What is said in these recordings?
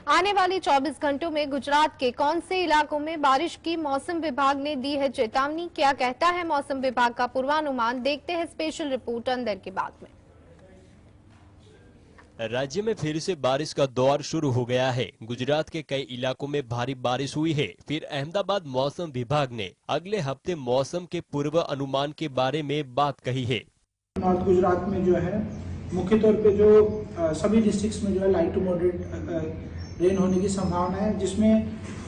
आने वाले 24 घंटों में गुजरात के कौन से इलाकों में बारिश की मौसम विभाग ने दी है चेतावनी। क्या कहता है मौसम विभाग का पूर्वानुमान, देखते हैं स्पेशल रिपोर्ट अंदर की बात में। राज्य में फिर से बारिश का दौर शुरू हो गया है। गुजरात के कई इलाकों में भारी बारिश हुई है। फिर अहमदाबाद मौसम विभाग ने अगले हफ्ते मौसम के पूर्व अनुमान के बारे में बात कही है। नॉर्थ गुजरात में जो है मुख्य तौर पे जो सभी डिस्ट्रिक्ट्स में जो है लाइट टू मॉडरेट रेन होने की संभावना है, जिसमें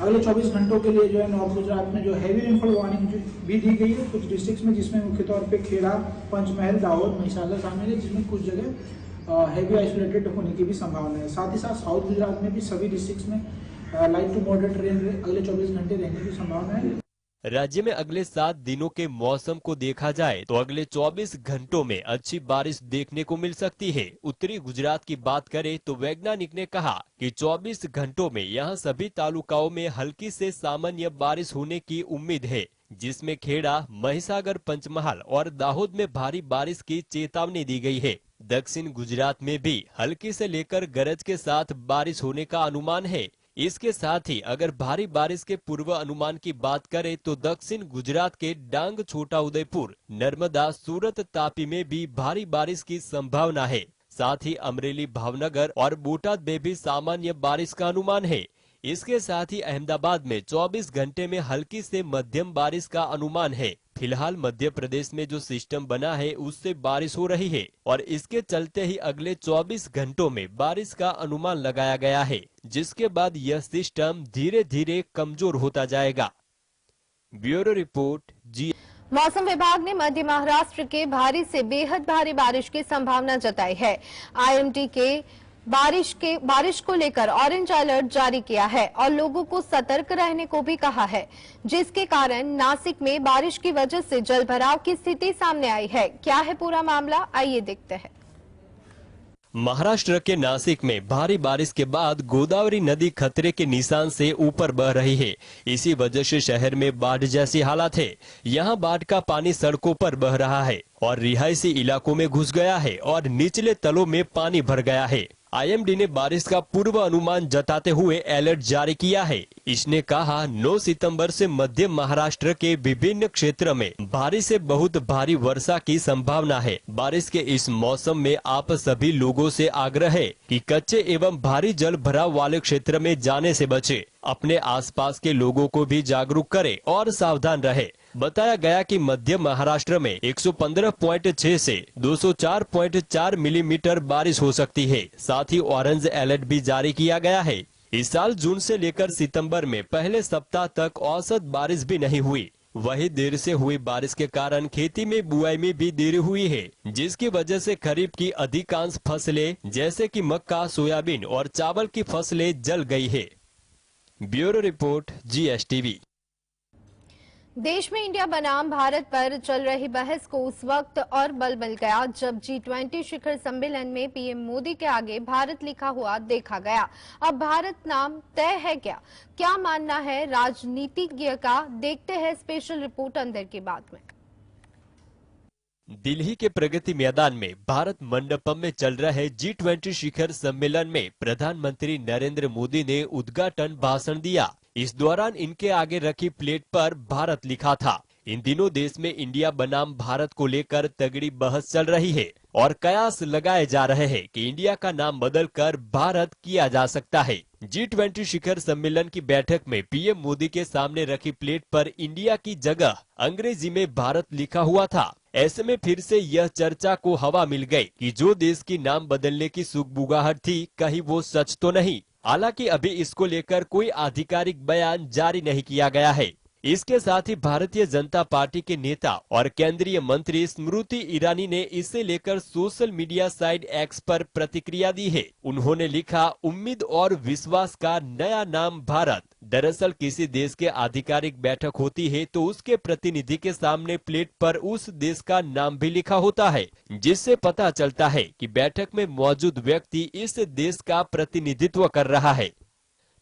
अगले 24 घंटों के लिए जो है नॉर्थ गुजरात में जो हैवी रेनफॉल वार्निंग भी दी गई है कुछ डिस्ट्रिक्ट्स में, जिसमें मुख्य तौर पे खेड़ा, पंचमहल, दाहोद, महिसागर शामिल है, जिसमें कुछ जगह हैवी आइसोलेटेड होने की भी संभावना है। साथ ही साथ साउथ गुजरात में भी सभी डिस्ट्रिक्ट्स में लाइट टू मॉडरेट रेन अगले 24 घंटे रहने की संभावना है। राज्य में अगले 7 दिनों के मौसम को देखा जाए तो अगले 24 घंटों में अच्छी बारिश देखने को मिल सकती है। उत्तरी गुजरात की बात करें तो वैज्ञानिक ने कहा कि 24 घंटों में यहां सभी तालुकाओं में हल्की से सामान्य बारिश होने की उम्मीद है, जिसमें खेड़ा, महिसागर, पंचमहाल और दाहोद में भारी बारिश की चेतावनी दी गई है। दक्षिण गुजरात में भी हल्की से लेकर गरज के साथ बारिश होने का अनुमान है। इसके साथ ही अगर भारी बारिश के पूर्व अनुमान की बात करें तो दक्षिण गुजरात के डांग, छोटा उदयपुर, नर्मदा, सूरत, तापी में भी भारी बारिश की संभावना है। साथ ही अमरेली, भावनगर और बोटाद में भी सामान्य बारिश का अनुमान है। इसके साथ ही अहमदाबाद में 24 घंटे में हल्की से मध्यम बारिश का अनुमान है। फिलहाल मध्य प्रदेश में जो सिस्टम बना है उससे बारिश हो रही है और इसके चलते ही अगले 24 घंटों में बारिश का अनुमान लगाया गया है, जिसके बाद यह सिस्टम धीरे धीरे कमजोर होता जाएगा। ब्यूरो रिपोर्ट जी। मौसम विभाग ने मध्य महाराष्ट्र के भारी से बेहद भारी बारिश की संभावना जताई है। आईएमडी के बारिश को लेकर ऑरेंज अलर्ट जारी किया है और लोगों को सतर्क रहने को भी कहा है, जिसके कारण नासिक में बारिश की वजह से जलभराव की स्थिति सामने आई है। क्या है पूरा मामला, आइए देखते हैं। महाराष्ट्र के नासिक में भारी बारिश के बाद गोदावरी नदी खतरे के निशान से ऊपर बह रही है। इसी वजह से शहर में बाढ़ जैसी हालत है। यहाँ बाढ़ का पानी सड़कों पर बह रहा है और रिहायशी इलाकों में घुस गया है और निचले तलों में पानी भर गया है। आईएमडी ने बारिश का पूर्व अनुमान जताते हुए अलर्ट जारी किया है। इसने कहा 9 सितंबर से मध्य महाराष्ट्र के विभिन्न क्षेत्र में भारी से बहुत भारी वर्षा की संभावना है। बारिश के इस मौसम में आप सभी लोगों से आग्रह है कि कच्चे एवं भारी जल भराव वाले क्षेत्र में जाने से बचे। अपने आसपास के लोगों को भी जागरूक करें और सावधान रहे। बताया गया कि मध्य महाराष्ट्र में 115.6 से 204.4 मिलीमीटर बारिश हो सकती है। साथ ही ऑरेंज अलर्ट भी जारी किया गया है। इस साल जून से लेकर सितंबर में पहले सप्ताह तक औसत बारिश भी नहीं हुई। वही देर से हुई बारिश के कारण खेती में बुआई में भी देरी हुई है, जिसकी वजह से खरीफ की अधिकांश फसलें जैसे कि मक्का, सोयाबीन और चावल की फसलें जल गई है। Bureau report GSTV। देश में इंडिया बनाम भारत पर चल रही बहस को उस वक्त और बल मिल गया जब G20 शिखर सम्मेलन में पीएम मोदी के आगे भारत लिखा हुआ देखा गया। अब भारत नाम तय है क्या मानना है राजनीतिज्ञ का, देखते हैं स्पेशल रिपोर्ट अंदर की बात में। दिल्ली के प्रगति मैदान में भारत मंडपम में चल रहे G20 शिखर सम्मेलन में प्रधानमंत्री नरेंद्र मोदी ने उद्घाटन भाषण दिया। इस दौरान इनके आगे रखी प्लेट पर भारत लिखा था। इन दिनों देश में इंडिया बनाम भारत को लेकर तगड़ी बहस चल रही है और कयास लगाए जा रहे हैं कि इंडिया का नाम बदलकर भारत किया जा सकता है। G20 शिखर सम्मेलन की बैठक में पीएम मोदी के सामने रखी प्लेट पर इंडिया की जगह अंग्रेजी में भारत लिखा हुआ था। ऐसे में फिर से यह चर्चा को हवा मिल गई कि जो देश की नाम बदलने की सुगबुगाहट थी, कहीं वो सच तो नहीं। हालांकि अभी इसको लेकर कोई आधिकारिक बयान जारी नहीं किया गया है। इसके साथ ही भारतीय जनता पार्टी के नेता और केंद्रीय मंत्री स्मृति ईरानी ने इसे लेकर सोशल मीडिया साइट एक्स पर प्रतिक्रिया दी है। उन्होंने लिखा, उम्मीद और विश्वास का नया नाम भारत। दरअसल किसी देश के आधिकारिक बैठक होती है तो उसके प्रतिनिधि के सामने प्लेट पर उस देश का नाम भी लिखा होता है, जिससे पता चलता है कि बैठक में मौजूद व्यक्ति इस देश का प्रतिनिधित्व कर रहा है।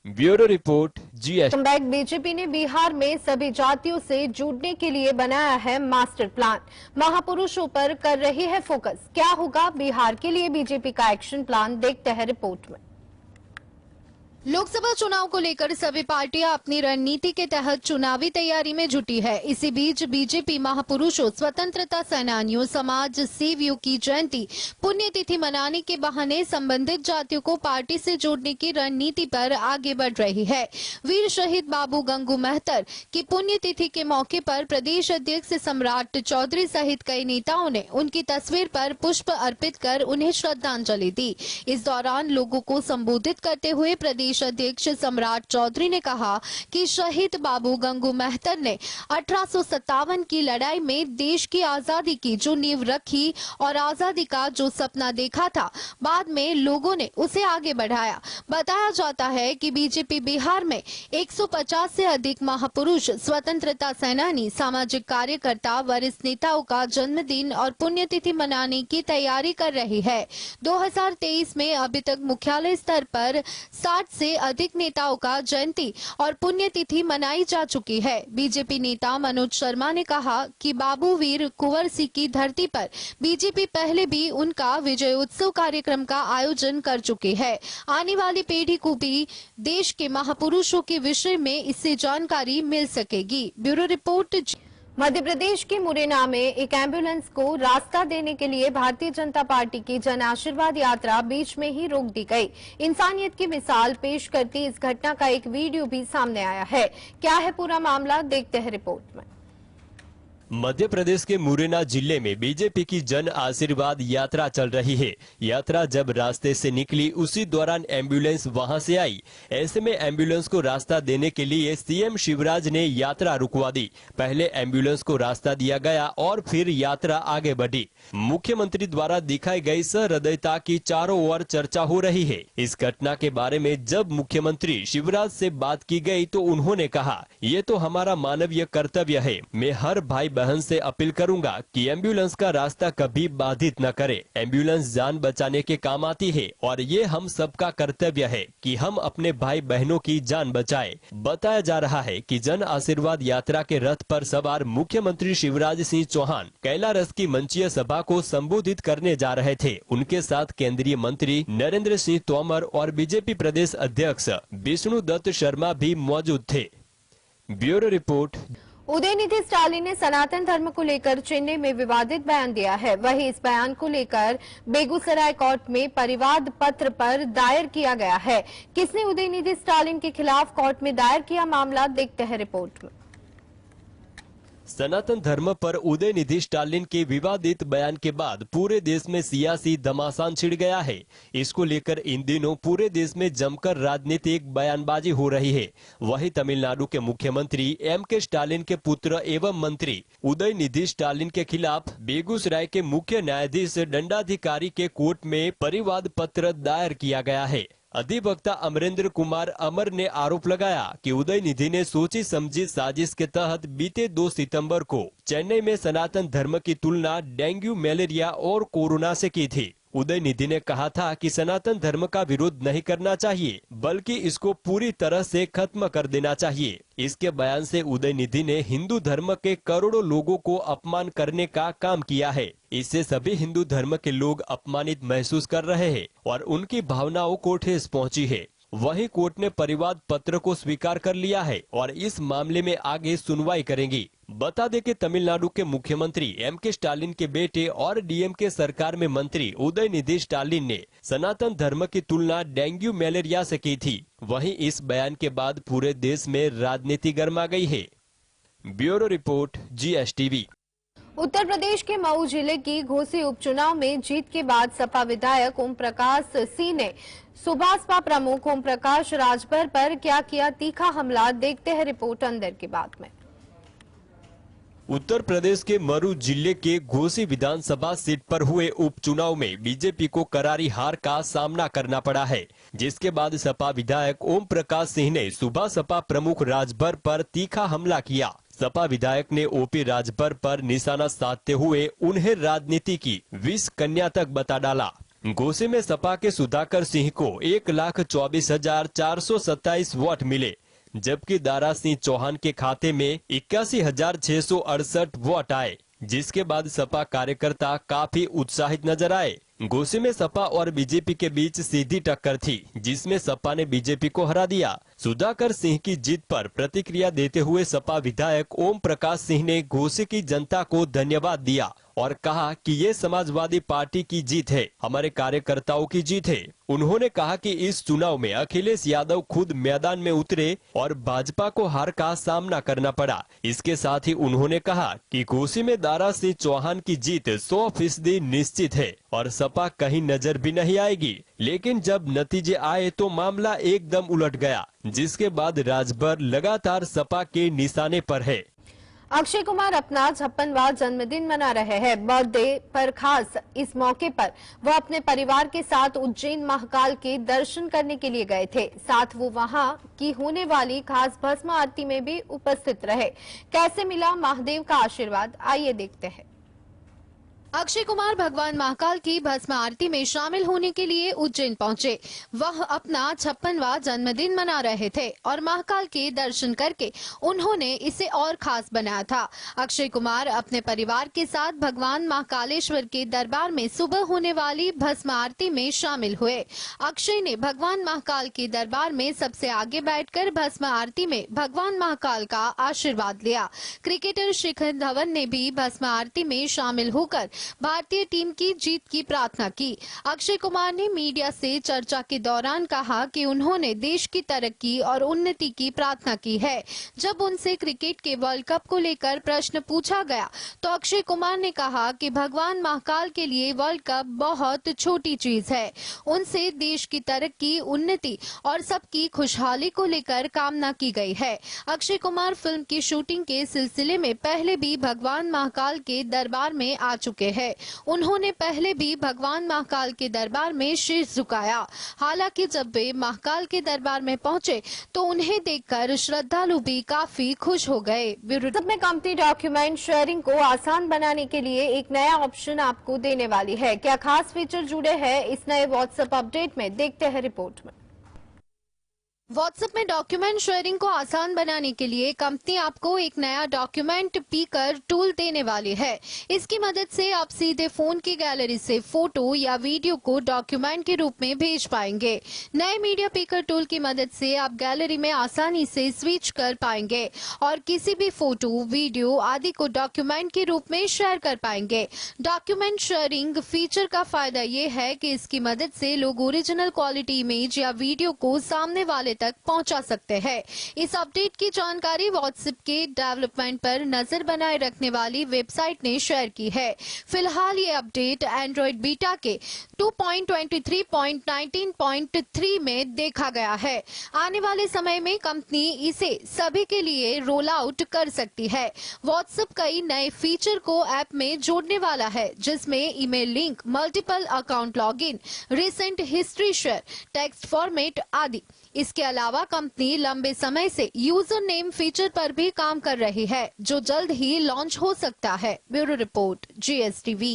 Bureau report GSTV। बीजेपी ने बिहार में सभी जातियों से जुड़ने के लिए बनाया है मास्टर प्लान। महापुरुषों पर कर रही है फोकस। क्या होगा बिहार के लिए बीजेपी का एक्शन प्लान, देखते हैं रिपोर्ट में। लोकसभा चुनाव को लेकर सभी पार्टियां अपनी रणनीति के तहत चुनावी तैयारी में जुटी है। इसी बीच बीजेपी महापुरुषों, स्वतंत्रता सेनानियों, समाज सेवियों की जयंती पुण्यतिथि मनाने के बहाने संबंधित जातियों को पार्टी से जोड़ने की रणनीति पर आगे बढ़ रही है। वीर शहीद बाबू गंगू मेहतर की पुण्यतिथि के मौके पर प्रदेश अध्यक्ष सम्राट चौधरी सहित कई नेताओं ने उनकी तस्वीर पर पुष्प अर्पित कर उन्हें श्रद्धांजलि दी। इस दौरान लोगों को संबोधित करते हुए प्रदेश अध्यक्ष सम्राट चौधरी ने कहा कि शहीद बाबू गंगू मेहतर ने 1857 की लड़ाई में देश की आजादी की जो नींव रखी और आजादी का जो सपना देखा था, बाद में लोगों ने उसे आगे बढ़ाया। बताया जाता है कि बीजेपी बिहार में 150 से अधिक महापुरुष, स्वतंत्रता सेनानी, सामाजिक कार्यकर्ता, वरिष्ठ नेताओं का जन्मदिन और पुण्यतिथि मनाने की तैयारी कर रही है। 2023 में अभी तक मुख्यालय स्तर पर 60 से अधिक नेताओं का जयंती और पुण्यतिथि मनाई जा चुकी है। बीजेपी नेता मनोज शर्मा ने कहा कि बाबू वीर कुंवर सिंह की धरती पर बीजेपी पहले भी उनका विजयोत्सव कार्यक्रम का आयोजन कर चुकी है। आने वाली पीढ़ी को भी देश के महापुरुषों के विषय में इससे जानकारी मिल सकेगी। Bureau report. मध्य प्रदेश के मुरैना में एक एम्बुलेंस को रास्ता देने के लिए भारतीय जनता पार्टी की जन आशीर्वाद यात्रा बीच में ही रोक दी गई। इंसानियत की मिसाल पेश करती इस घटना का एक वीडियो भी सामने आया है। क्या है पूरा मामला, देखते हैं रिपोर्ट में। मध्य प्रदेश के मुरैना जिले में बीजेपी की जन आशीर्वाद यात्रा चल रही है। यात्रा जब रास्ते से निकली उसी दौरान एम्बुलेंस वहां से आई। ऐसे में एम्बुलेंस को रास्ता देने के लिए सीएम शिवराज ने यात्रा रुकवा दी। पहले एम्बुलेंस को रास्ता दिया गया और फिर यात्रा आगे बढ़ी। मुख्यमंत्री द्वारा दिखाई गई सहृदयता की चारों ओर चर्चा हो रही है। इस घटना के बारे में जब मुख्यमंत्री शिवराज से बात की गई तो उन्होंने कहा, ये तो हमारा मानवीय कर्तव्य है। मैं हर भाई बहन से अपील करूंगा कि एम्बुलेंस का रास्ता कभी बाधित न करे। एम्बुलेंस जान बचाने के काम आती है और ये हम सबका कर्तव्य है कि हम अपने भाई बहनों की जान बचाएं। बताया जा रहा है कि जन आशीर्वाद यात्रा के रथ पर सवार मुख्यमंत्री शिवराज सिंह चौहान कैलारस की मंचीय सभा को संबोधित करने जा रहे थे। उनके साथ केंद्रीय मंत्री नरेंद्र सिंह तोमर और बीजेपी प्रदेश अध्यक्ष विष्णु दत्त शर्मा भी मौजूद थे। Bureau report. उदयनिधि स्टालिन ने सनातन धर्म को लेकर चेन्नई में विवादित बयान दिया है। वहीं इस बयान को लेकर बेगूसराय कोर्ट में परिवाद पत्र पर दायर किया गया है। किसने उदयनिधि स्टालिन के खिलाफ कोर्ट में दायर किया मामला, देखते हैं रिपोर्ट में। सनातन धर्म पर उदयनिधि स्टालिन के विवादित बयान के बाद पूरे देश में सियासी घमासान छिड़ गया है। इसको लेकर इन दिनों पूरे देश में जमकर राजनीतिक बयानबाजी हो रही है। वहीं तमिलनाडु के मुख्यमंत्री एम.के. स्टालिन के पुत्र एवं मंत्री उदयनिधि स्टालिन के खिलाफ बेगूसराय के मुख्य न्यायाधीश दंडाधिकारी के कोर्ट में परिवाद पत्र दायर किया गया है। अधिवक्ता अमरेंद्र कुमार अमर ने आरोप लगाया कि उदयनिधि ने सोची समझी साजिश के तहत बीते 2 सितंबर को चेन्नई में सनातन धर्म की तुलना डेंगू, मलेरिया और कोरोना से की थी। उदयनिधि ने कहा था कि सनातन धर्म का विरोध नहीं करना चाहिए, बल्कि इसको पूरी तरह से खत्म कर देना चाहिए। इसके बयान से उदयनिधि ने हिंदू धर्म के करोड़ों लोगों को अपमान करने का काम किया है। इससे सभी हिंदू धर्म के लोग अपमानित महसूस कर रहे हैं और उनकी भावनाओं को ठेस पहुंची है। वहीं कोर्ट ने परिवाद पत्र को स्वीकार कर लिया है और इस मामले में आगे सुनवाई करेंगी। बता दें कि तमिलनाडु के मुख्यमंत्री एम.के. स्टालिन के बेटे और डीएमके सरकार में मंत्री उदयनिधि स्टालिन ने सनातन धर्म की तुलना डेंगू, मलेरिया से की थी। वहीं इस बयान के बाद पूरे देश में राजनीति गर्मा गई है। Bureau report, GSTV। Uttar Pradesh के मऊ जिले की घोसी उपचुनाव में जीत के बाद सपा विधायक ओम प्रकाश सिंह ने सुभाषपा प्रमुख ओम प्रकाश राजभर पर क्या किया तीखा हमला, देखते हैं रिपोर्ट अंदर की बात में। उत्तर प्रदेश के मऊ जिले के घोसी विधानसभा सीट पर हुए उपचुनाव में बीजेपी को करारी हार का सामना करना पड़ा है, जिसके बाद सपा विधायक ओम प्रकाश सिंह ने सुबह सपा प्रमुख राजभर पर तीखा हमला किया। सपा विधायक ने ओपी राजभर पर निशाना साधते हुए उन्हें राजनीति की विष कन्या तक बता डाला। घोसी में सपा के सुधाकर सिंह को 1,24,427 वोट मिले, जबकि दारा सिंह चौहान के खाते में 81,668 वोट आए, जिसके बाद सपा कार्यकर्ता काफी उत्साहित नजर आए। घोसी में सपा और बीजेपी के बीच सीधी टक्कर थी, जिसमें सपा ने बीजेपी को हरा दिया। सुधाकर सिंह की जीत पर प्रतिक्रिया देते हुए सपा विधायक ओम प्रकाश सिंह ने घोसी की जनता को धन्यवाद दिया और कहा कि ये समाजवादी पार्टी की जीत है, हमारे कार्यकर्ताओं की जीत है। उन्होंने कहा कि इस चुनाव में अखिलेश यादव खुद मैदान में उतरे और भाजपा को हार का सामना करना पड़ा। इसके साथ ही उन्होंने कहा कि घोसी में दारा सिंह चौहान की जीत 100% निश्चित है और सपा कहीं नजर भी नहीं आएगी। लेकिन जब नतीजे आए तो मामला एकदम उलट गया, जिसके बाद राजभर लगातार सपा के निशाने पर है। अक्षय कुमार अपना 56वां जन्मदिन मना रहे हैं। बर्थडे पर खास इस मौके पर वो अपने परिवार के साथ उज्जैन महाकाल के दर्शन करने के लिए गए थे। साथ वो वहां की होने वाली खास भस्म आरती में भी उपस्थित रहे। कैसे मिला महादेव का आशीर्वाद, आइए देखते हैं। अक्षय कुमार भगवान महाकाल की भस्म आरती में शामिल होने के लिए उज्जैन पहुंचे। वह अपना 56वां जन्मदिन मना रहे थे और महाकाल के दर्शन करके उन्होंने इसे और खास बनाया था। अक्षय कुमार अपने परिवार के साथ भगवान महाकालेश्वर के दरबार में सुबह होने वाली भस्म आरती में शामिल हुए। अक्षय ने भगवान महाकाल के दरबार में सबसे आगे बैठकर भस्म आरती में भगवान महाकाल का आशीर्वाद लिया। क्रिकेटर शिखर धवन ने भी भस्म आरती में शामिल होकर भारतीय टीम की जीत की प्रार्थना की। अक्षय कुमार ने मीडिया से चर्चा के दौरान कहा कि उन्होंने देश की तरक्की और उन्नति की प्रार्थना की है। जब उनसे क्रिकेट के वर्ल्ड कप को लेकर प्रश्न पूछा गया तो अक्षय कुमार ने कहा कि भगवान महाकाल के लिए वर्ल्ड कप बहुत छोटी चीज है। उनसे देश की तरक्की, उन्नति और सबकी खुशहाली को लेकर कामना की गई है। अक्षय कुमार फिल्म की शूटिंग के सिलसिले में पहले भी भगवान महाकाल के दरबार में आ चुके है। उन्होंने पहले भी भगवान महाकाल के दरबार में शीश झुकाया। हालांकि जब वे महाकाल के दरबार में पहुंचे तो उन्हें देखकर श्रद्धालु भी काफी खुश हो गए। व्हाट्सएप में कंपनी डॉक्यूमेंट शेयरिंग को आसान बनाने के लिए एक नया ऑप्शन आपको देने वाली है। क्या खास फीचर जुड़े हैं इस नए व्हाट्सएप अपडेट में, देखते हैं रिपोर्ट में। व्हाट्सएप में डॉक्यूमेंट शेयरिंग को आसान बनाने के लिए कंपनी आपको एक नया डॉक्यूमेंट पिकर टूल देने वाली है। इसकी मदद से आप सीधे फोन की गैलरी से फोटो या वीडियो को डॉक्यूमेंट के रूप में भेज पाएंगे। नए मीडिया पिकर टूल की मदद से आप गैलरी में आसानी से स्विच कर पाएंगे और किसी भी फोटो, वीडियो आदि को डॉक्यूमेंट के रूप में शेयर कर पाएंगे। डॉक्यूमेंट शेयरिंग फीचर का फायदा ये है कि इसकी मदद से लोग ओरिजिनल क्वालिटी इमेज या वीडियो को सामने वाले तक पहुंचा सकते हैं। इस अपडेट की जानकारी व्हाट्सएप के डेवलपमेंट पर नजर बनाए रखने वाली वेबसाइट ने शेयर की है। फिलहाल ये अपडेट एंड्रॉइड बीटा के 2.23.19.3 में देखा गया है। आने वाले समय में कंपनी इसे सभी के लिए रोल आउट कर सकती है। व्हाट्सएप कई नए फीचर को ऐप में जोड़ने वाला है, जिसमें email link, multiple account login, recent history share, text format आदि। इसके अलावा कंपनी लंबे समय से यूजर नेम फीचर पर भी काम कर रही है, जो जल्द ही लॉन्च हो सकता है। Bureau report, GSTV।